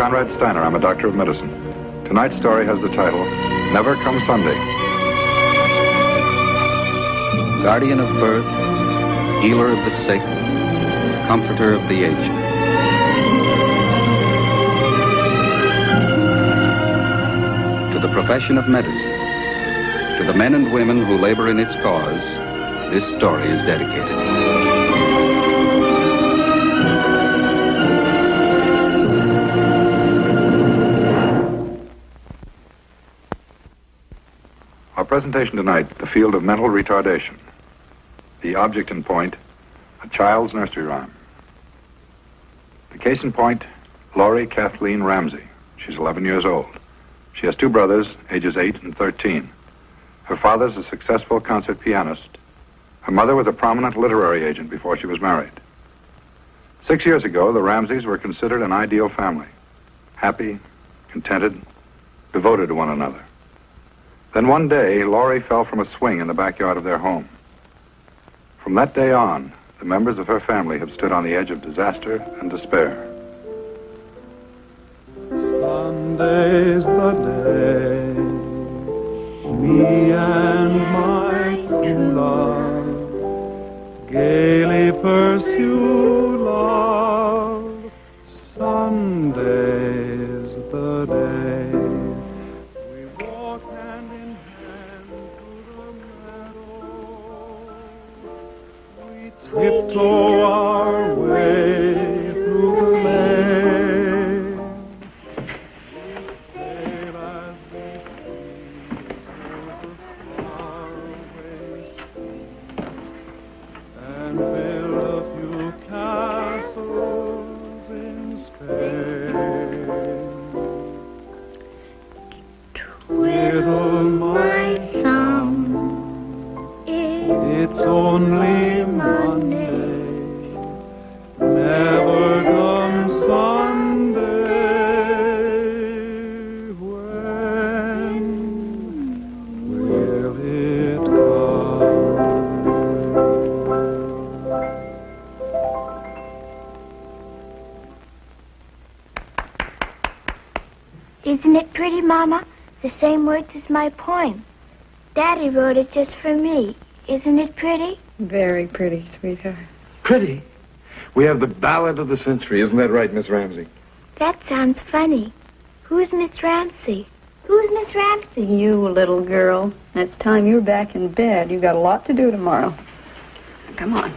Conrad Steiner. I'm a doctor of medicine. Tonight's story has the title, Never Come Sunday. Guardian of birth, healer of the sick, comforter of the aged. To the profession of medicine, to the men and women who labor in its cause, this story is dedicated. Our presentation tonight, the field of mental retardation. The object in point, a child's nursery rhyme. The case in point, Laurie Kathleen Ramsey. She's 11 years old. She has two brothers, ages 8 and 13. Her father's a successful concert pianist. Her mother was a prominent literary agent before she was married. 6 years ago, the Ramseys were considered an ideal family. Happy, contented, devoted to one another. Then one day, Laurie fell from a swing in the backyard of their home. From that day on, the members of her family have stood on the edge of disaster and despair. Sunday's the day, me and my true love gaily pursue love. Sunday's the day we walk hand in hand through the meadow. We tiptoe our way through the lane. We sail as we please over faraway seas and build a few castles in Spain. Twiddle my thumb, it's only Monday. Never comes Sunday. When will it come? Isn't it pretty, Mama? The same words as my poem. Daddy wrote it just for me. Isn't it pretty? Very pretty, sweetheart. Pretty? We have the ballad of the century. Isn't that right, Miss Ramsey? That sounds funny. Who's Miss Ramsey? Who's Miss Ramsey? You little girl. It's time you're back in bed. You've got a lot to do tomorrow. Come on.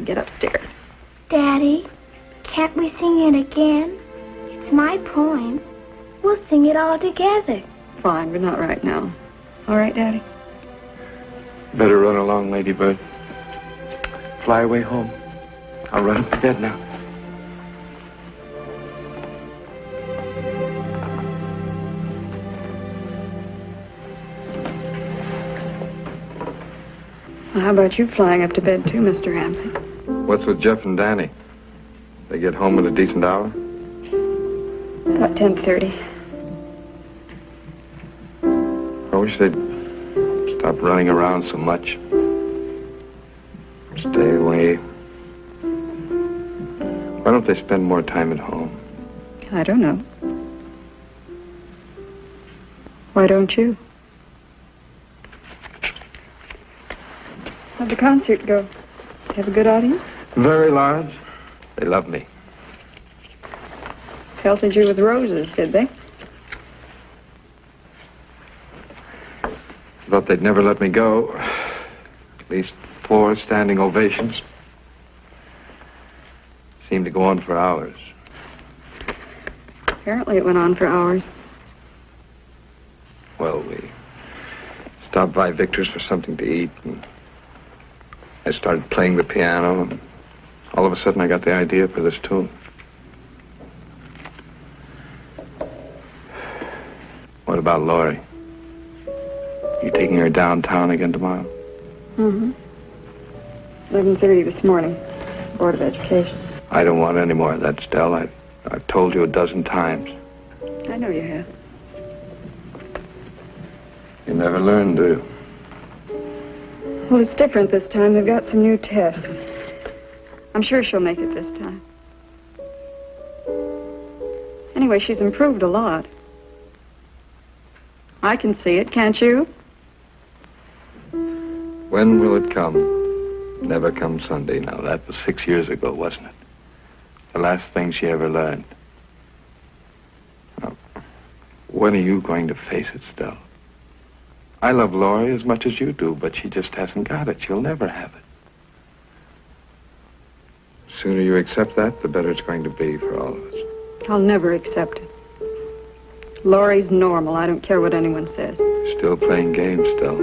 Get upstairs. Daddy, can't we sing it again? It's my poem. We'll sing it all together. Fine, but not right now. All right, Daddy? Better run along, Ladybird. Fly away home. I'll run up to bed now. Well, how about you flying up to bed, too, Mr. Ramsey? What's with Jeff and Danny? They get home at a decent hour? About 10:30. I wish they'd stop running around so much. Stay away. Why don't they spend more time at home? I don't know. Why don't you? How'd the concert go? Have a good audience? Very large. They love me. Pelted you with roses, did they? Thought they'd never let me go. At least 4 standing ovations. Seemed to go on for hours. Apparently it went on for hours. Well, we stopped by Victor's for something to eat, and I started playing the piano, and all of a sudden I got the idea for this tune. What about Laurie? You taking her downtown again tomorrow? Mm-hmm. 11:30 this morning. Board of Education. I don't want any more of that, Stell. I've told you a dozen times. I know you have. You never learn, do you? Well, it's different this time. They've got some new tests. I'm sure she'll make it this time. Anyway, Anyway, she's improved a lot. I can see it, can't you? When will it come? Never come Sunday now. That was 6 years ago, wasn't it? The last thing she ever learned. Now, when are you going to face it, Stella? I love Laurie as much as you do, but she just hasn't got it. She'll never have it. The sooner you accept that, the better it's going to be for all of us. I'll never accept it. Laurie's normal. I don't care what anyone says. Still playing games, Stella.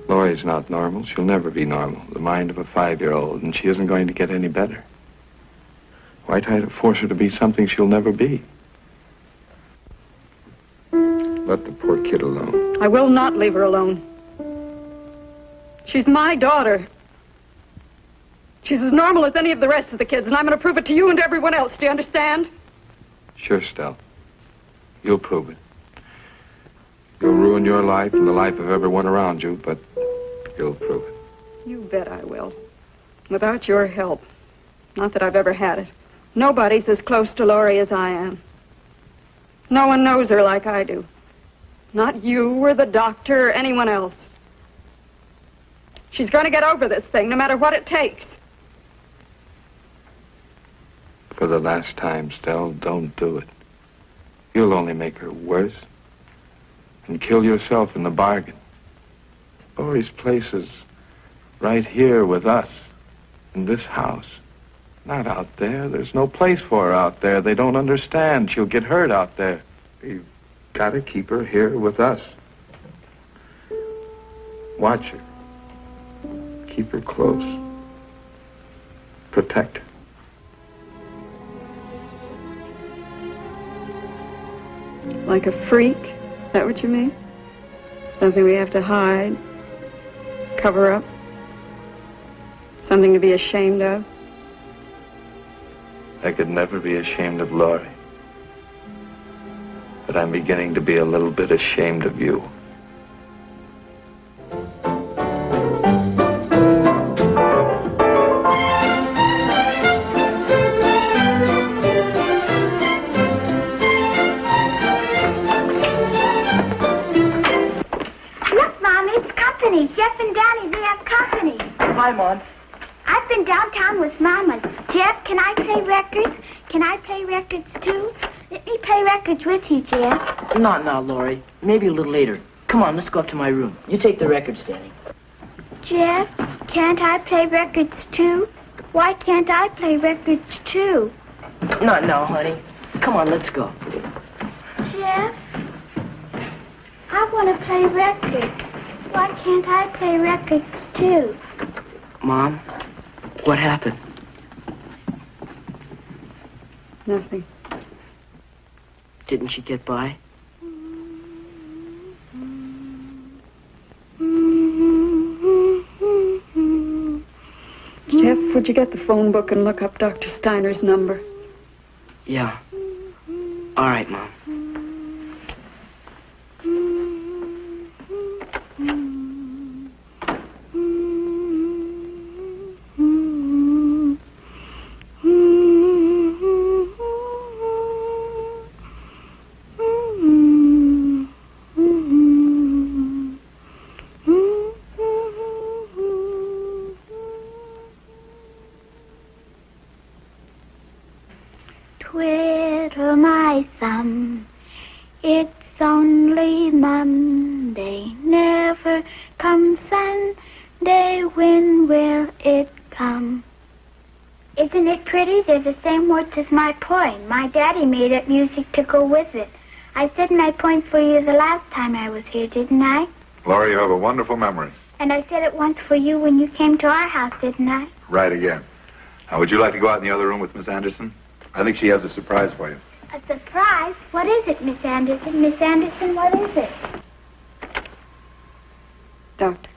Laurie's not normal. She'll never be normal. The mind of a 5-year-old, and she isn't going to get any better. Why try to force her to be something she'll never be? Let the poor kid alone. I will not leave her alone. She's my daughter. She's as normal as any of the rest of the kids, and I'm going to prove it to you and to everyone else. Do you understand? Sure, Stella. You'll prove it. You'll ruin your life and the life of everyone around you, but you'll prove it. You bet I will. Without your help. Not that I've ever had it. Nobody's as close to Laurie as I am. No one knows her like I do. Not you or the doctor or anyone else. She's going to get over this thing, no matter what it takes. For the last time, Stella, don't do it. You'll only make her worse. And kill yourself in the bargain. Laurie's place is right here with us. In this house. Not out there. There's no place for her out there. They don't understand. She'll get hurt out there. You've got to keep her here with us. Watch her. Keep her close. Protect her. Like a freak? Is that what you mean? Something we have to hide, cover up? Something to be ashamed of? I could never be ashamed of Laurie. But I'm beginning to be a little bit ashamed of you. Look, Mom, it's company. Jeff and Danny, they have company. Hi, Mom. I've been downtown with Mama. Jeff, can I play records? Can I play records, too? Let me play records with you, Jeff. Not now, Laurie. Maybe a little later. Come on, let's go up to my room. You take the records, Danny. Jeff, can't I play records, too? Why can't I play records, too? Not now, honey. Come on, let's go. Jeff, I want to play records. Why can't I play records, too? Mom, what happened? Nothing. Didn't she get by? Jeff, would you get the phone book and look up Dr. Steiner's number? Yeah. All right, Mom. Twiddle my thumb, it's only Monday, never comes Sunday, when will it come? Isn't it pretty? They're the same words as my poem. My daddy made up music to go with it. I said my poem for you the last time I was here, didn't I? Laurie, you have a wonderful memory. And I said it once for you when you came to our house, didn't I? Right again. Now, would you like to go out in the other room with Miss Anderson? I think she has a surprise for you. A surprise? What is it, Miss Anderson? Miss Anderson, what is it? Doctor,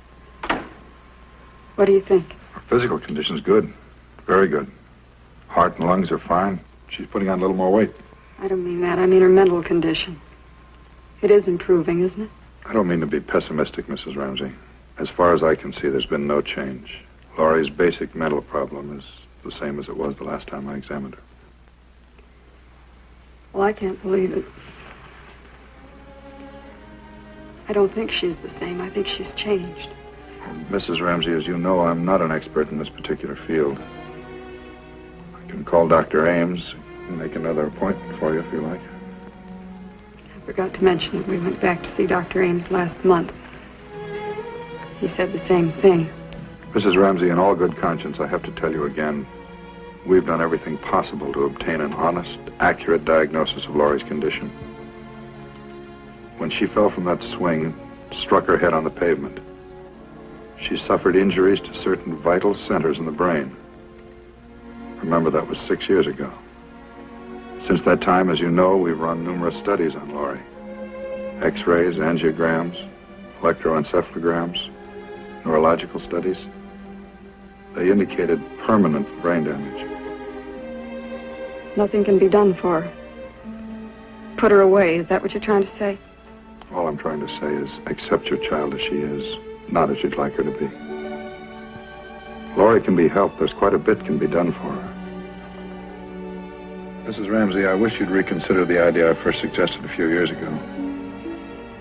what do you think? Her physical condition's good. Very good. Heart and lungs are fine. She's putting on a little more weight. I don't mean that. I mean her mental condition. It is improving, isn't it? I don't mean to be pessimistic, Mrs. Ramsey. As far as I can see, there's been no change. Laurie's basic mental problem is the same as it was the last time I examined her. Well, I can't believe it. I don't think she's the same. I think she's changed. Mrs. Ramsey, as you know, I'm not an expert in this particular field. I can call Dr. Ames and make another appointment for you if you like. I forgot to mention that we went back to see Dr. Ames last month. He said the same thing. Mrs. Ramsey, in all good conscience, I have to tell you again, we've done everything possible to obtain an honest, accurate diagnosis of Laurie's condition. When she fell from that swing, struck her head on the pavement, she suffered injuries to certain vital centers in the brain. Remember, that was 6 years ago. Since that time, as you know, we've run numerous studies on Laurie. X-rays, angiograms, electroencephalograms, neurological studies. They indicated permanent brain damage. Nothing can be done for her. Put her away, is that what you're trying to say? All I'm trying to say is accept your child as she is, not as you'd like her to be. Laurie can be helped. There's quite a bit can be done for her. Mrs. Ramsey, I wish you'd reconsider the idea I first suggested a few years ago.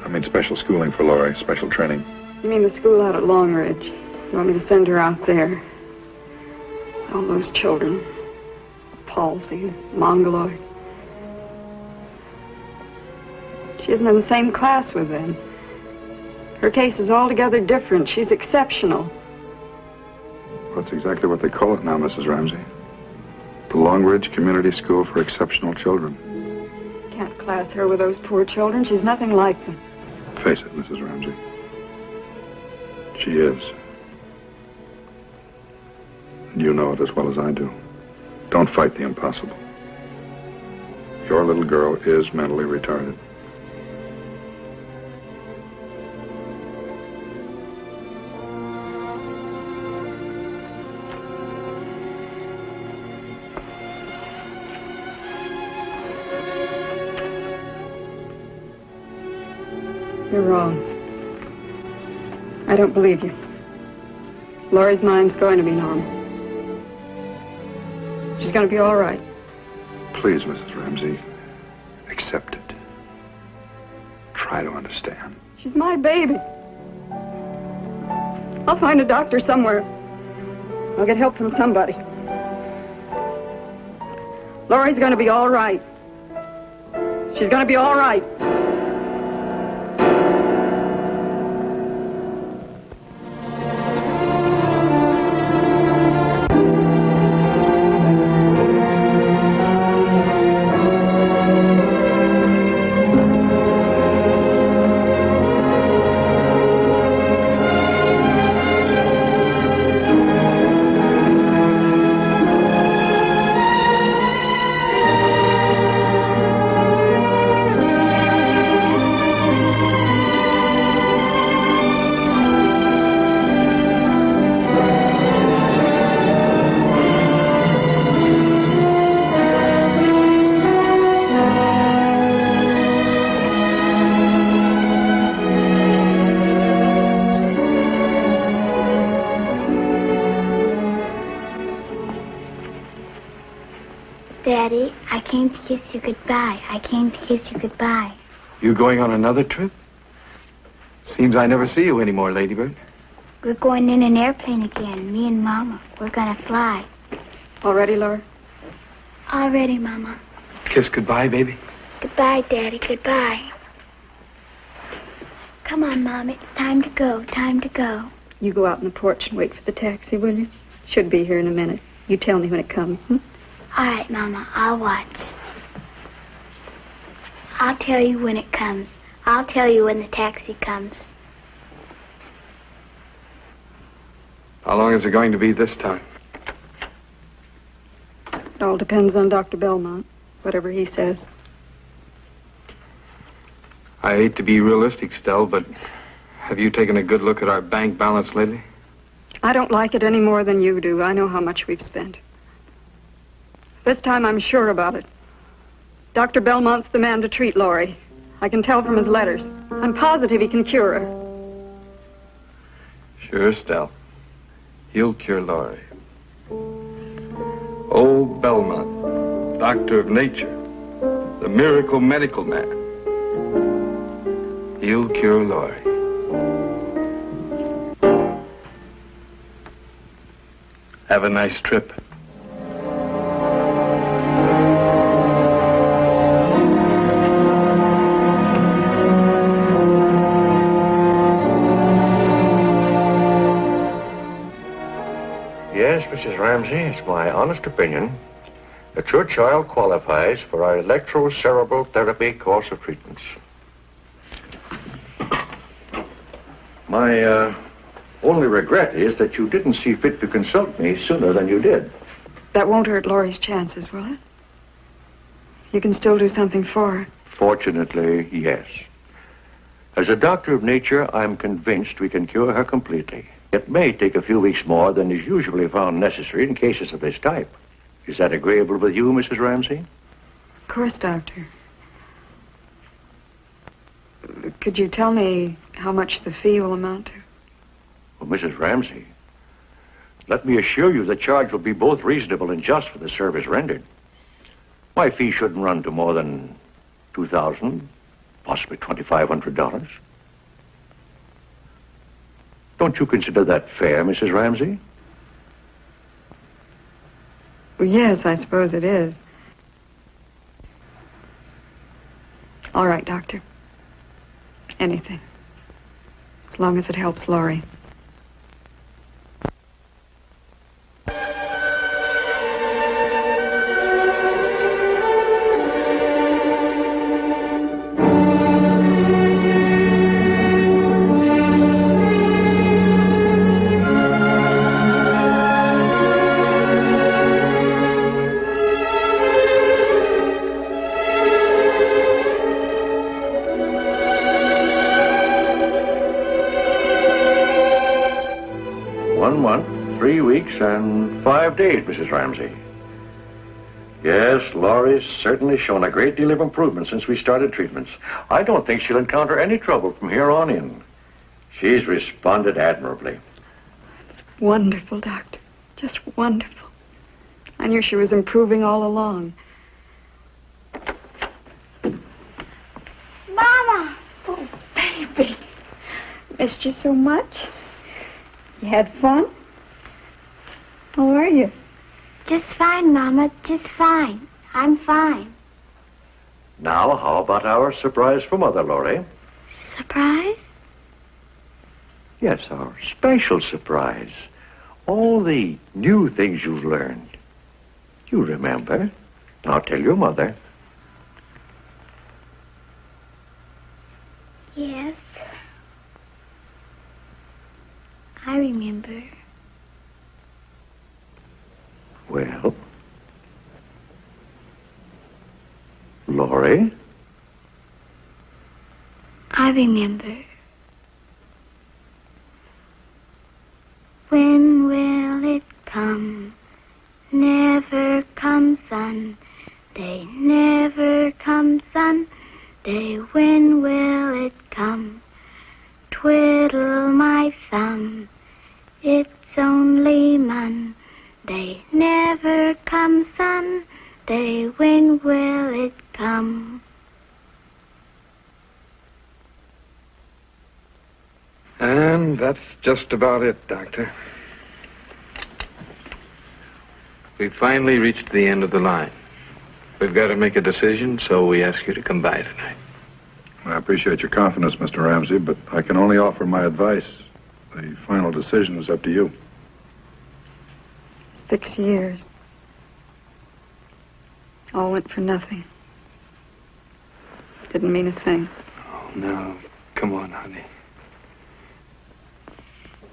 I mean, special schooling for Laurie, special training. You mean the school out at Long Ridge? You want me to send her out there? All those children. Palsy, mongoloids. She isn't in the same class with them. Her case is altogether different. She's exceptional. That's exactly what they call it now, Mrs. Ramsey. The Long Ridge Community School for Exceptional Children. Can't class her with those poor children. She's nothing like them. Face it, Mrs. Ramsey. She is. And you know it as well as I do. Don't fight the impossible. Your little girl is mentally retarded. You're wrong. I don't believe you. Laurie's mind's going to be normal. She's going to be all right. Please, Mrs. Ramsey, accept it. Try to understand. She's my baby. I'll find a doctor somewhere. I'll get help from somebody. Laurie's going to be all right. She's going to be all right. Daddy, I came to kiss you goodbye. I came to kiss you goodbye. You going on another trip? Seems I never see you anymore, Ladybird. We're going in an airplane again, me and Mama. We're gonna fly. All ready, Laura? All ready, Mama. Kiss goodbye, baby. Goodbye, Daddy. Goodbye. Come on, Mom. It's time to go. Time to go. You go out on the porch and wait for the taxi, will you? Should be here in a minute. You tell me when it comes, All right, Mama. I'll watch. I'll tell you when it comes. I'll tell you when the taxi comes. How long is it going to be this time? It all depends on Dr. Belmont, whatever he says. I hate to be realistic, Stell, but have you taken a good look at our bank balance lately? I don't like it any more than you do. I know how much we've spent. This time I'm sure about it. Dr. Belmont's the man to treat Laurie. I can tell from his letters. I'm positive he can cure her. Sure, Stell. He'll cure Laurie. Old Belmont, doctor of nature, the the miracle medical man. He'll cure Laurie. Have a nice trip. Yes, Mrs. Ramsey, it's my honest opinion that your child qualifies for our electrocerebral therapy course of treatments. My only regret is that you didn't see fit to consult me sooner than you did. That won't hurt Laurie's chances, will it? You can still do something for her. Fortunately, yes. As a doctor of nature, I'm convinced we can cure her completely. It may take a few weeks more than is usually found necessary in cases of this type. Is that agreeable with you, Mrs. Ramsey? Of course, Doctor. Could you tell me how much the fee will amount to? Well, Mrs. Ramsey, let me assure you the charge will be both reasonable and just for the service rendered. My fee shouldn't run to more than $2,000, possibly $2,500. Don't you consider that fair, Mrs. Ramsey? Well, yes, I suppose it is. All right, Doctor. Anything. As long as it helps Laurie. And 5 days, Mrs. Ramsey. Yes, Laurie's certainly shown a great deal of improvement since we started treatments. I don't think she'll encounter any trouble from here on in. She's responded admirably. It's wonderful, Doctor. Just wonderful. I knew she was improving all along. Mama! Oh, baby. Missed you so much. You had fun? How are you? Just fine, Mama. Just fine. I'm fine. Now, how about our surprise for Mother, Laurie? Surprise? Yes, our special surprise. All the new things you've learned. You remember. Now tell your mother. Yes. I remember. Well, Laurie? I remember. When will it come? Never come Sunday, never come Sunday. When will it come? Twiddle my thumb, it's only Monday. Never come Sunday, when will it come? And that's just about it, Doctor. We finally reached the end of the line. We've got to make a decision, so we ask you to come by tonight. I appreciate your confidence, Mr. Ramsey, but I can only offer my advice. The final decision is up to you. 6 years. All went for nothing. Didn't mean a thing. Oh, no. Come on, honey.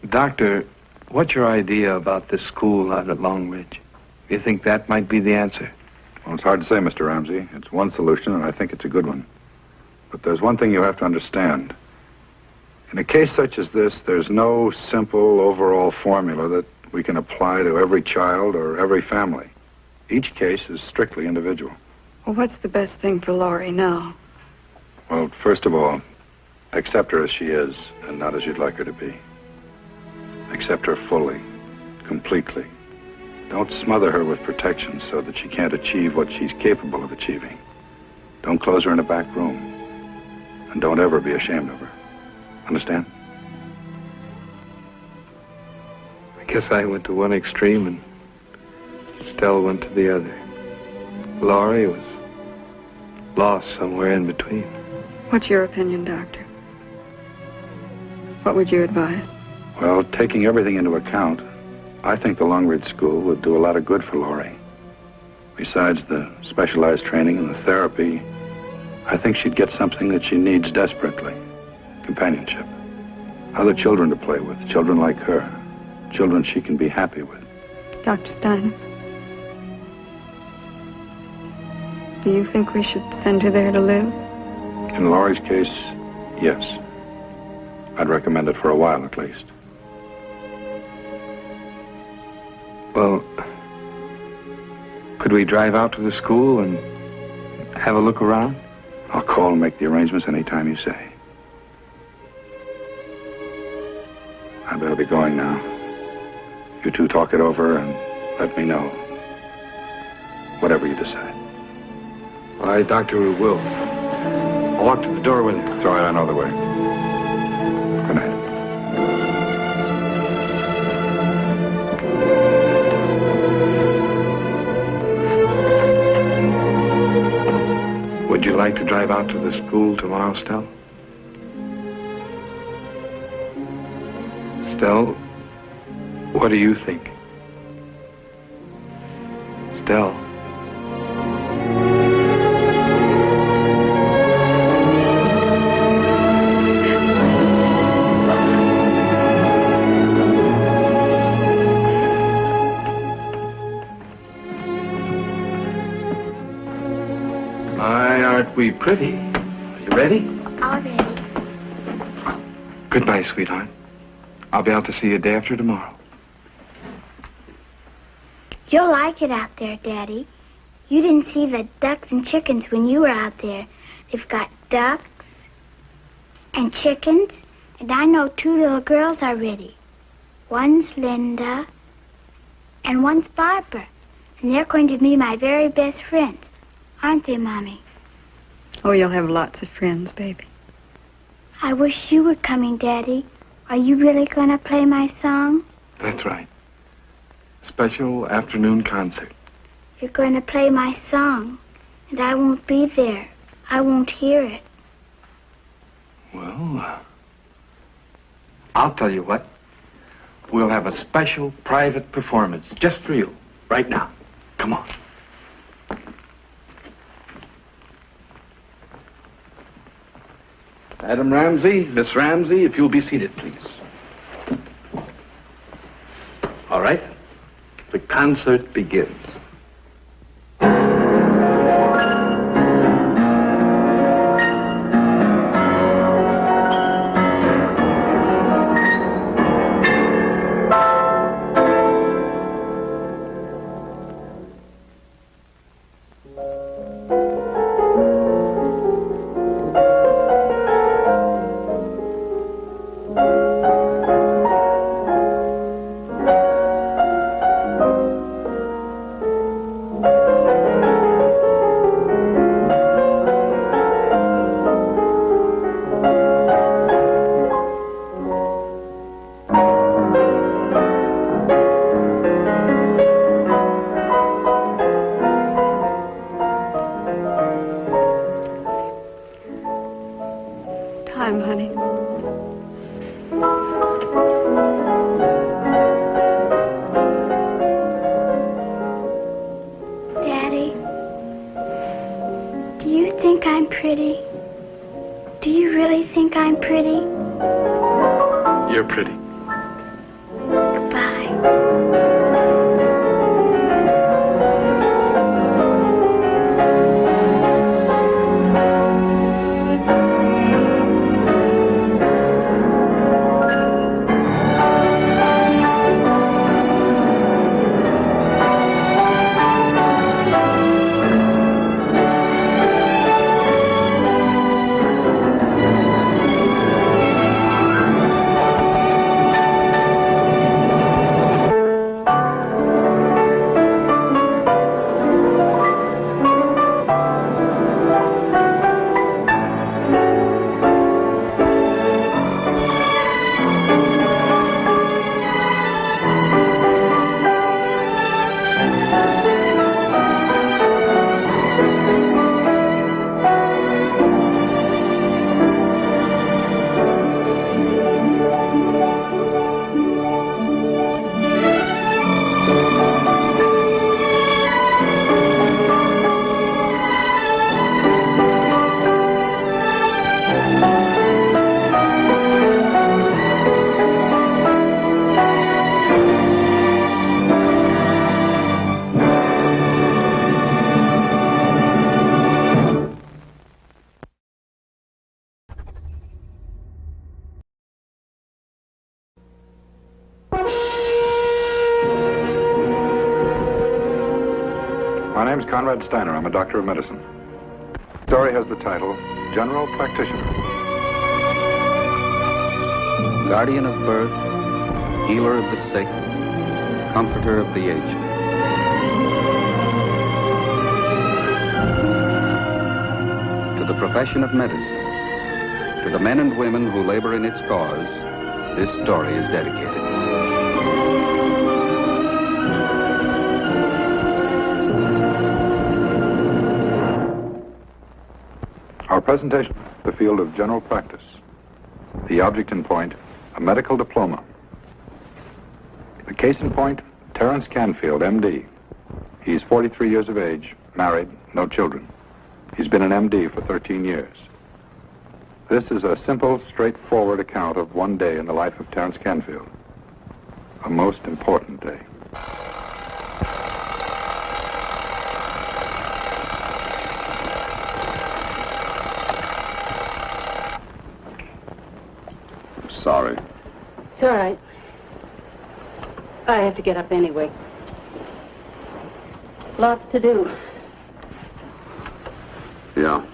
Doctor, what's your idea about this school out at Long Ridge? You think that might be the answer? Well, it's hard to say, Mr. Ramsey. It's one solution, and I think it's a good one. But there's one thing you have to understand. In a case such as this, there's no simple overall formula that we can apply to every child or every family. Each case is strictly individual. Well, what's the best thing for Laurie now? Well, first of all, accept her as she is and not as you'd like her to be. Accept her fully, completely. Don't smother her with protection so that she can't achieve what she's capable of achieving. Don't close her in a back room. And don't ever be ashamed of her. Understand? I guess I went to one extreme and Stella went to the other. Laurie was lost somewhere in between. What's your opinion, Doctor? What would you advise? Well, taking everything into account, I think the Longridge School would do a lot of good for Laurie. Besides the specialized training and the therapy, I think she'd get something that she needs desperately. Companionship. Other children to play with, children like her. Children she can be happy with. Dr. Steiner, do you think we should send her there to live? In Laurie's case, yes. I'd recommend it for a while at least. Well, could we drive out to the school and have a look around? I'll call and make the arrangements any time you say. I better be going now. You two talk it over and let me know. Whatever you decide. All right, Doctor, we will. I'll walk to the door with you. It's all right, I know the way. Good night. Would you like to drive out to the school tomorrow, Stell? Stell, what do you think? Stell. Aren't we pretty? Are you ready? All ready. Goodbye, sweetheart. I'll be out to see you day after tomorrow. You'll like it out there, Daddy. You didn't see the ducks and chickens when you were out there. They've got ducks and chickens, and I know 2 little girls already. One's Linda, and one's Barbara. And they're going to be my very best friends. Aren't they, Mommy? Oh, you'll have lots of friends, baby. I wish you were coming, Daddy. Are you really going to play my song? That's right. Special afternoon concert. You're going to play my song, and I won't be there. I won't hear it. Well, I'll tell you what. We'll have a special private performance just for you, right now. Come on. Madam Ramsey, Miss Ramsey, if you'll be seated, please. All right. The concert begins. Time, honey. Daddy, do you think I'm pretty? Do you really think I'm pretty? You're pretty. Goodbye. My name's Conrad Steiner. I'm a doctor of medicine. The story has the title, General Practitioner. Guardian of birth, healer of the sick, comforter of the aged. To the profession of medicine, to the men and women who labor in its cause, this story is dedicated. Our presentation, the field of general practice. The object in point, a medical diploma. The case in point, Terence Canfield, MD. He's 43 years of age, married, no children. He's been an MD for 13 years. This is a simple, straightforward account of one day in the life of Terence Canfield. A most important day. Sorry. It's all right. I have to get up anyway. Lots to do. Yeah.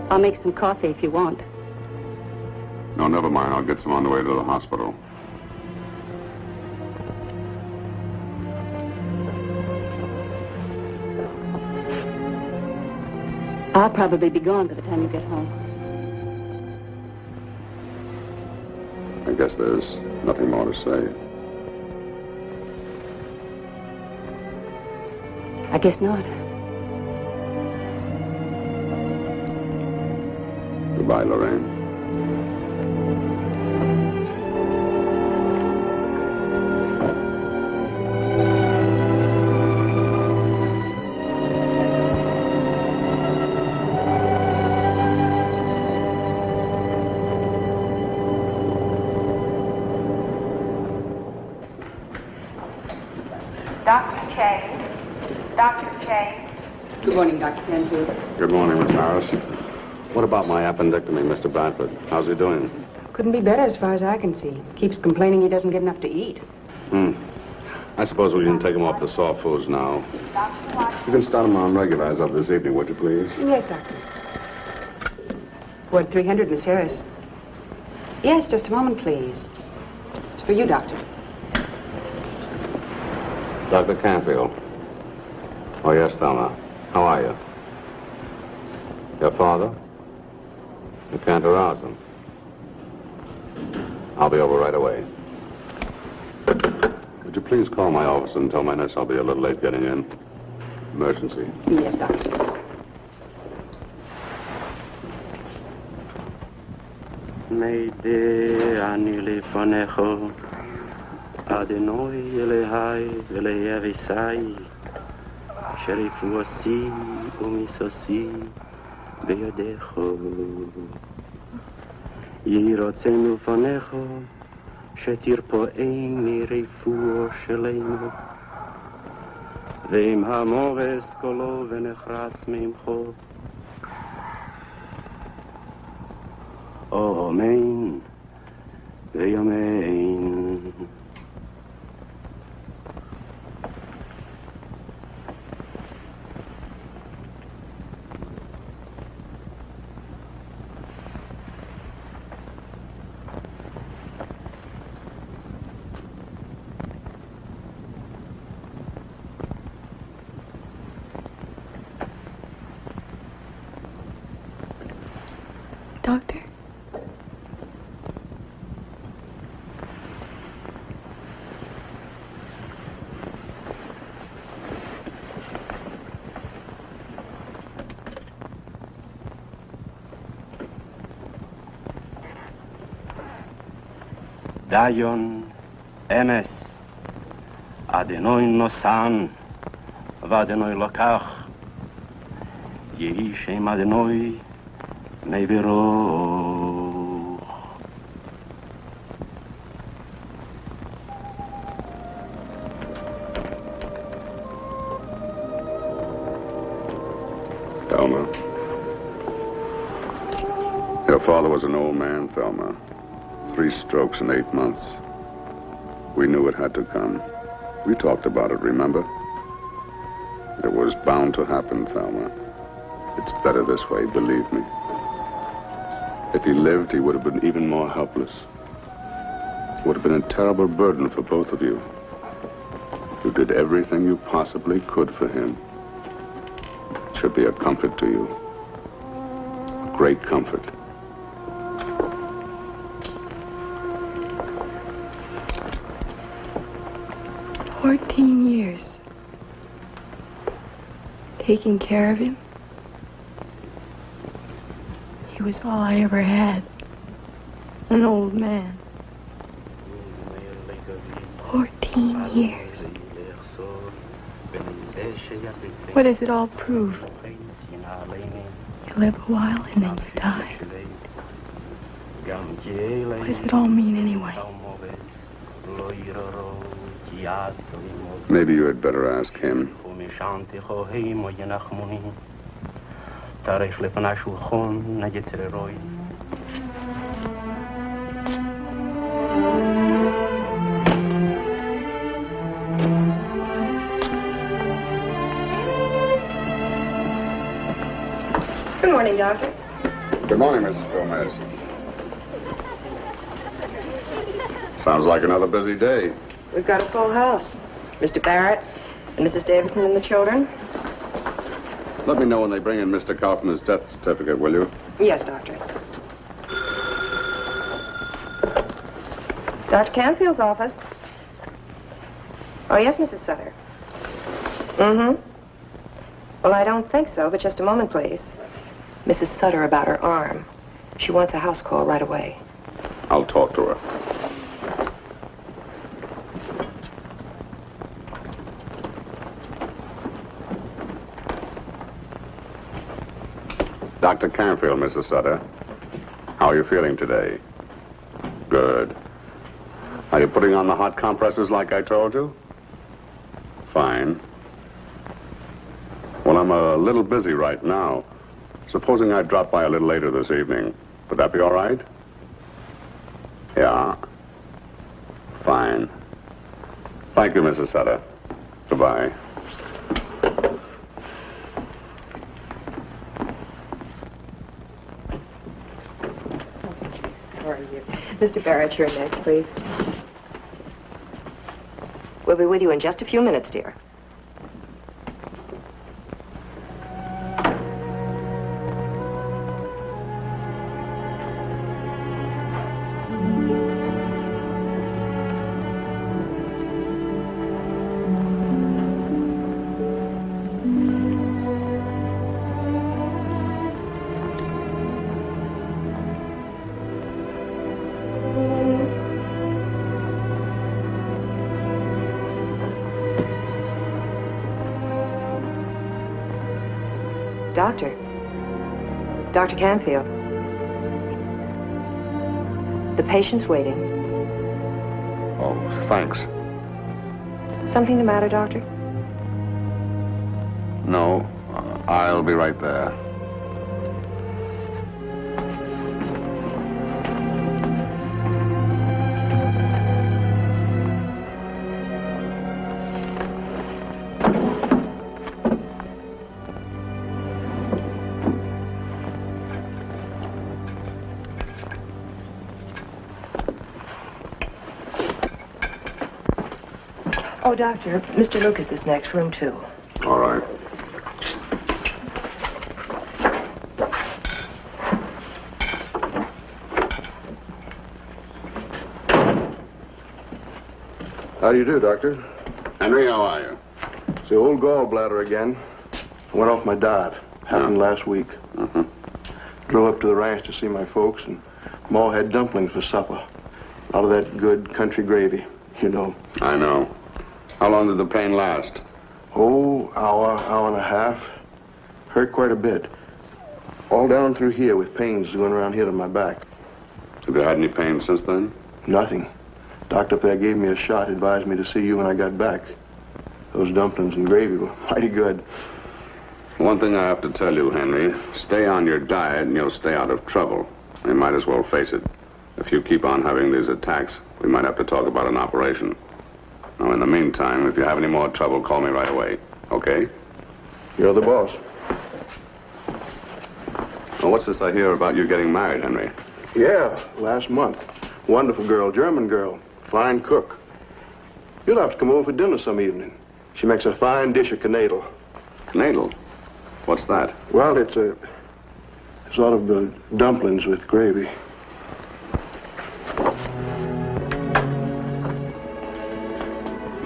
I'll make some coffee if you want. No, never mind. I'll get some on the way to the hospital. I'll probably be gone by the time you get home. I guess there's nothing more to say. I guess not. Goodbye, Lorraine. Dr. Chang. Dr. Chang. Good morning, Dr. Canfield. Good morning, Miss Harris. What about my appendectomy, Mr. Bradford? How's he doing? Couldn't be better as far as I can see. Keeps complaining he doesn't get enough to eat. I suppose we can take him off the soft foods now. You can start him on regulars up this evening, would you please? Yes, Doctor. Ward 300, Miss Harris. Yes, just a moment, please. It's for you, Doctor. Dr. Canfield. Oh, yes, Thelma. How are you? Your father? You can't arouse him. I'll be over right away. Would you please call my office and tell my nurse I'll be a little late getting in? Emergency. Yes, Doctor. Meide ani lefanecho Adenoi elehai eleyavisai Sherifuosi umisosi beyadecho Yirotzenu fanecho Shetirpoein mirefuo sheleinu Veim hamores kolo venechrats meimcho Amen. Amen. Doctor? Dayon emes Adenoi nosan Vadenoi lokach Yehi shem Adenoi Meviroch Thelma. Your father was an old man, Thelma. 3 strokes in 8 months. We knew it had to come. We talked about it, remember? It was bound to happen, Thelma. It's better this way, believe me. If he lived, he would have been even more helpless. It would have been a terrible burden for both of you. You did everything you possibly could for him. It should be a comfort to you. A great comfort. "14 years. Taking care of him. He was all I ever had. An old man. 14 years. What does it all prove? You live a while and then you die. What does it all mean anyway?" Maybe you had better ask him. Good morning, Doctor. Good morning, Mrs. Gomez. Sounds like another busy day. We've got a full house. Mr. Barrett and Mrs. Davidson and the children. Let me know when they bring in Mr. Kaufman's death certificate, will you? Yes, Doctor. Dr. Canfield's office. Oh, yes, Mrs. Sutter. Mm-hmm. Well, I don't think so, but just a moment, please. Mrs. Sutter about her arm. She wants a house call right away. I'll talk to her. Dr. Canfield, Mrs. Sutter. How are you feeling today? Good. Are you putting on the hot compresses like I told you? Fine. Well, I'm a little busy right now. Supposing I drop by a little later this evening. Would that be all right? Yeah. Fine. Thank you, Mrs. Sutter. Goodbye. How are you? Mr. Barrett, you're next, please. We'll be with you in just a few minutes, dear. Dr. Canfield. The patient's waiting. Oh, thanks. Something the matter, Doctor? No, I'll be right there. Oh, Doctor, Mr. Lucas is next, room 2. All right. How do you do, Doctor? Henry, how are you? It's the old gallbladder again. I went off my diet. Happened last week. Mm-hmm. Drove up to the ranch to see my folks, and Ma had dumplings for supper. Out of that good country gravy, you know. I know. How long did the pain last? Oh, hour and a half. Hurt quite a bit. All down through here with pains going around here to my back. Have you had any pain since then? Nothing. Doctor up there gave me a shot, advised me to see you when I got back. Those dumplings and gravy were mighty good. Well, One thing I have to tell you, Henry, stay on your diet and you'll stay out of trouble. You might as well face it. If you keep on having these attacks, we might have to talk about an operation. Now, in the meantime, if you have any more trouble, call me right away. Okay? You're the boss. Well, what's this I hear about you getting married, Henry? Yeah, last month. Wonderful girl, German girl. Fine cook. You'll have to come over for dinner some evening. She makes a fine dish of knädel. Knädel? What's that? Well, it's a sort of dumplings with gravy.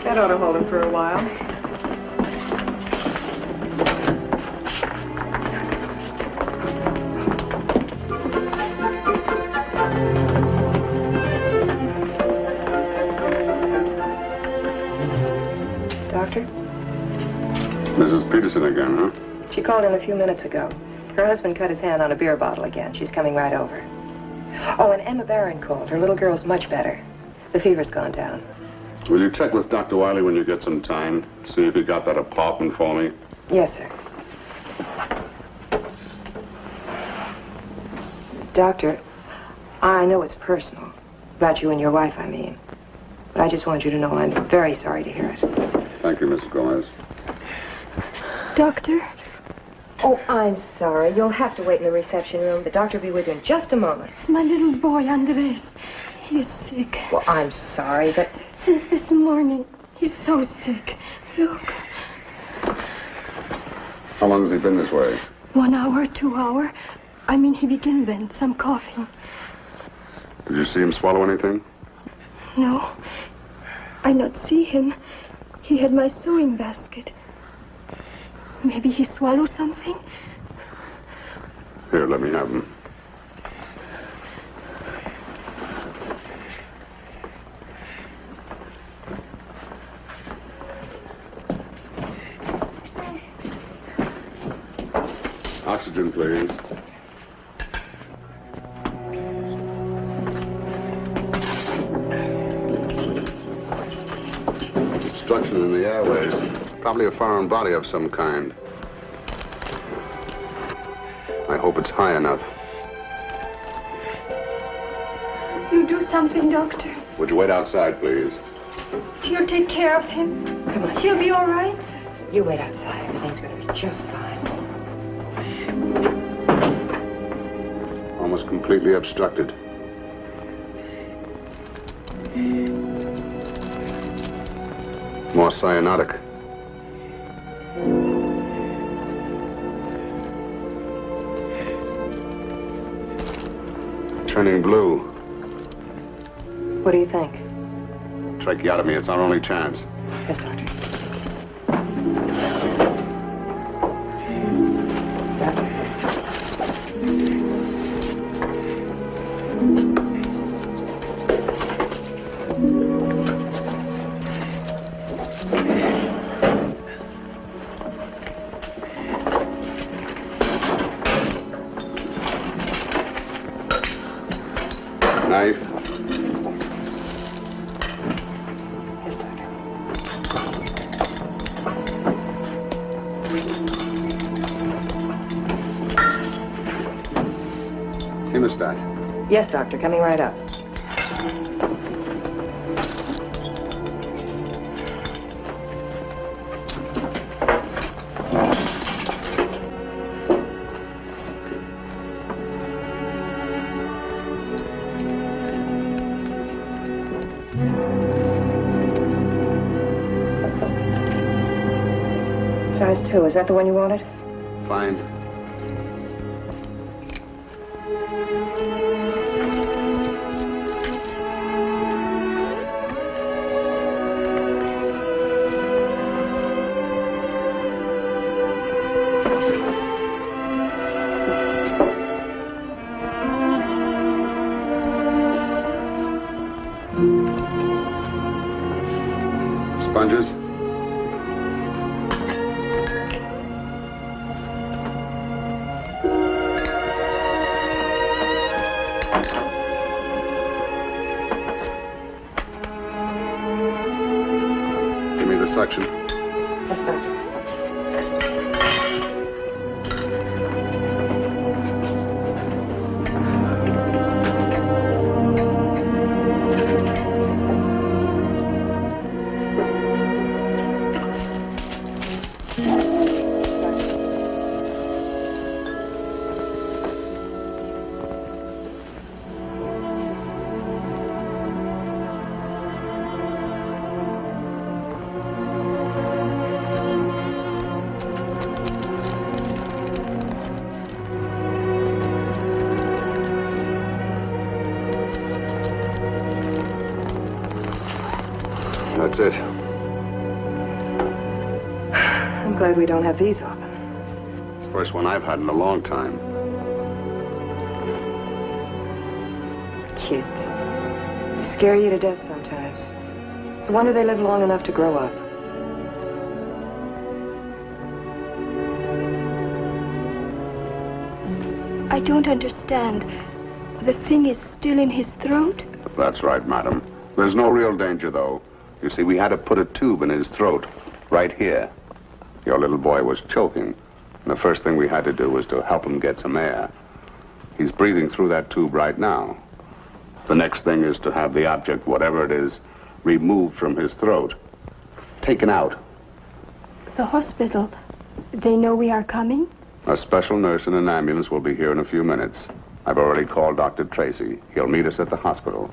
That ought to hold him for a while. Doctor? Mrs. Peterson again, huh? She called in a few minutes ago. Her husband cut his hand on a beer bottle again. She's coming right over. Oh, and Emma Barron called. Her little girl's much better. The fever's gone down. Will you check with Dr. Wiley when you get some time? See if he got that apartment for me? Yes, sir. Doctor, I know it's personal. About you and your wife, I mean. But I just want you to know I'm very sorry to hear it. Thank you, Mrs. Gomez. Doctor? Oh, I'm sorry. You'll have to wait in the reception room. The doctor will be with you in just a moment. It's my little boy, Andres. He's sick. Well, I'm sorry, but... Since this morning, he's so sick. Look. How long has he been this way? 1 hour, 2 hour. I mean, he began then, some coughing. Did you see him swallow anything? No. I not see him. He had my sewing basket. Maybe he swallowed something? Here, let me have him. Oxygen, please. Obstruction in the airways. Probably a foreign body of some kind. I hope it's high enough. You do something, doctor. Would you wait outside, please? You take care of him. Come on. He'll be all right. You wait outside. Everything's going to be just fine. Almost completely obstructed. More cyanotic. Turning blue. What do you think? Tracheotomy, it's our only chance. Yes, doctor. Knife. Yes, doctor. Hemostat. Yes, doctor. Coming right up. Size 2. Is that the one you wanted? Fine. Sponges. Give me the suction. Yes, doctor. That's it. I'm glad we don't have these often. It's the first one I've had in a long time. Kids. They scare you to death sometimes. It's a wonder they live long enough to grow up. I don't understand. The thing is still in his throat? That's right, madam. There's no real danger, though. You see, we had to put a tube in his throat, right here. Your little boy was choking. And the first thing we had to do was to help him get some air. He's breathing through that tube right now. The next thing is to have the object, whatever it is, removed from his throat. Taken out. The hospital. They know we are coming? A special nurse in an ambulance will be here in a few minutes. I've already called Dr. Tracy. He'll meet us at the hospital.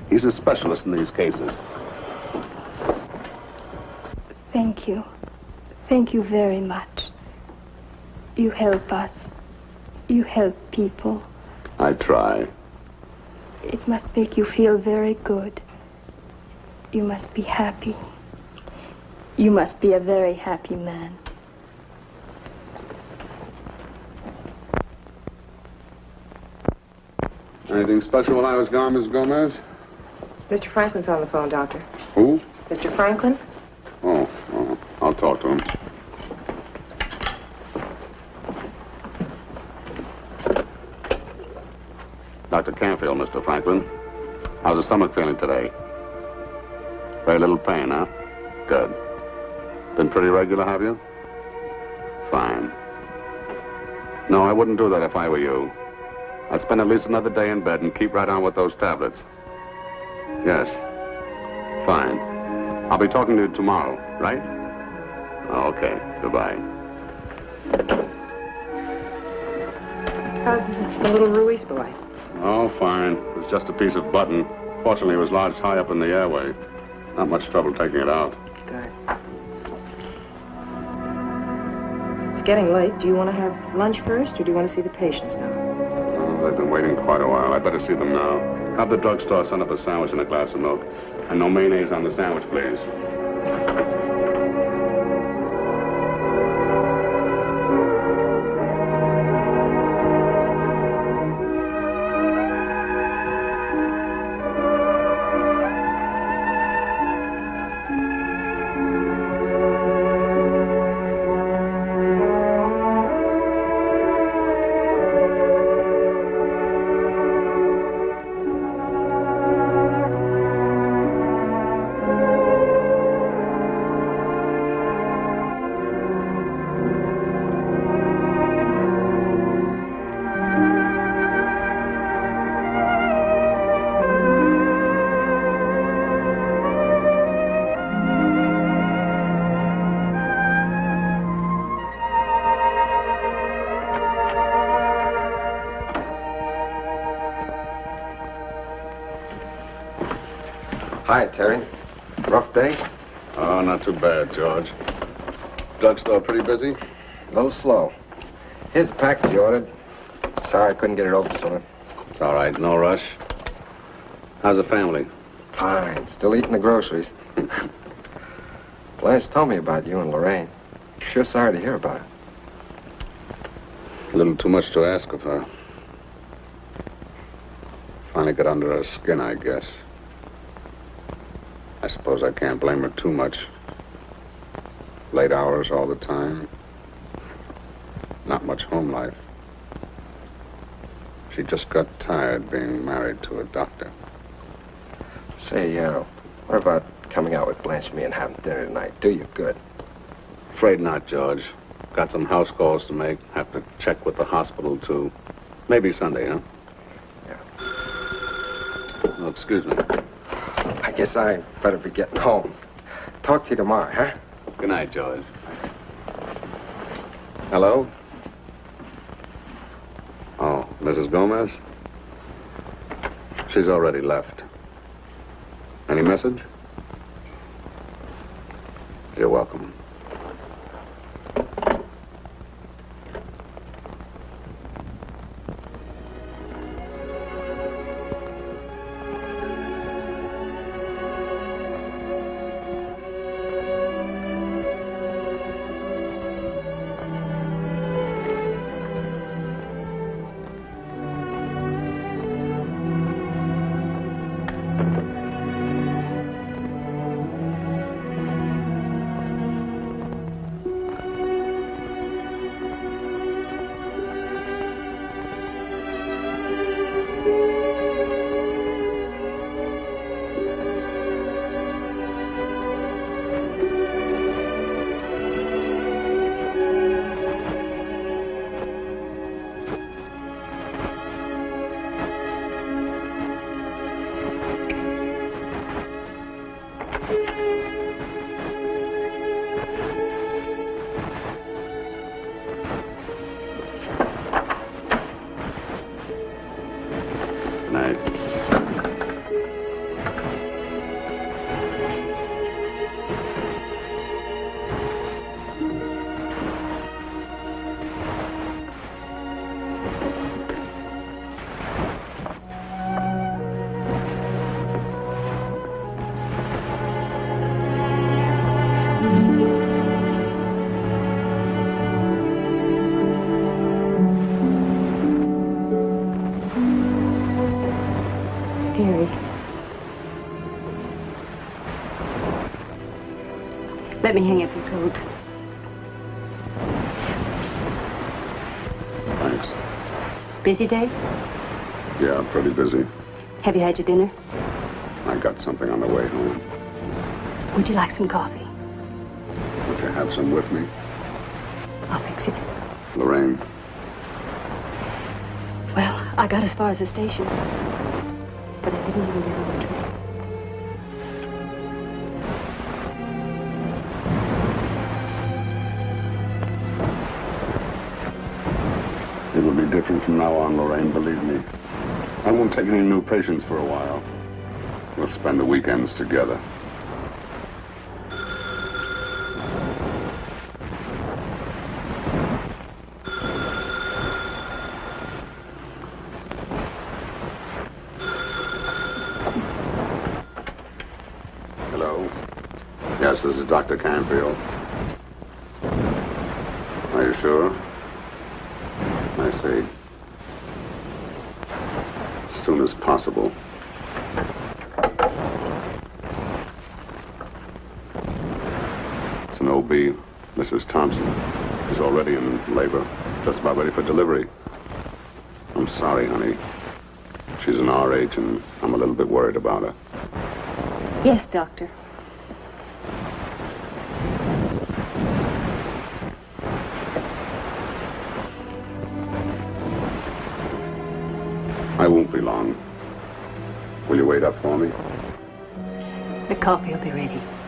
He's a specialist in these cases. Thank you. Thank you very much. You help us. You help people. I try. It must make you feel very good. You must be happy. You must be a very happy man. Anything special while I was gone, Miss Gomez? Mr. Franklin's on the phone, Doctor. Who? Mr. Franklin? Oh, I'll talk to him. Dr. Canfield, Mr. Franklin. How's the stomach feeling today? Very little pain, huh? Good. Been pretty regular, have you? Fine. No, I wouldn't do that if I were you. I'd spend at least another day in bed and keep right on with those tablets. Yes. Fine. I'll be talking to you tomorrow, right? Okay. Goodbye. How's the little Ruiz boy? Oh, fine. It was just a piece of button. Fortunately, it was lodged high up in the airway. Not much trouble taking it out. Good. It's getting late. Do you want to have lunch first, or do you want to see the patients now? Oh, they've been waiting quite a while. I'd better see them now. Have the drugstore send up a sandwich and a glass of milk. And no mayonnaise on the sandwich, please. Hi, Terry. Rough day? Oh, not too bad, George. Drugstore pretty busy? A little slow. Here's the package you ordered. Sorry I couldn't get it open sooner. It's all right. No rush. How's the family? Fine. Still eating the groceries. Blanche told me about you and Lorraine. Sure sorry to hear about it. A little too much to ask of her. Finally got under her skin, I guess. I suppose I can't blame her too much. Late hours all the time. Not much home life. She just got tired being married to a doctor. Say, what about coming out with Blanche and me and having dinner tonight? Do you good. Afraid not, George. Got some house calls to make. Have to check with the hospital, too. Maybe Sunday, huh? Yeah. Oh, excuse me. I guess I better be getting home. Talk to you tomorrow, huh? Good night, George. Hello? Oh, Mrs. Gomez? She's already left. Any message? You're welcome. Let me hang up your coat. Thanks. Busy day? Yeah, pretty busy. Have you had your dinner? I got something on the way home. Would you like some coffee? Would you have some with me? I'll fix it. Lorraine, Well, I got as far as the station. But I didn't even get on the train. it will be different from now on, Lorraine, believe me. I won't take any new patients for a while. We'll spend the weekends together. Hello? Yes, this is Dr. Canfield. Are you sure? I see. As soon as possible. It's an OB, Mrs. Thompson. She's already in labor, just about ready for delivery. I'm sorry, honey. She's an RH, and I'm a little bit worried about her. Yes, doctor. I won't be long. Will you wait up for me? The coffee will be ready.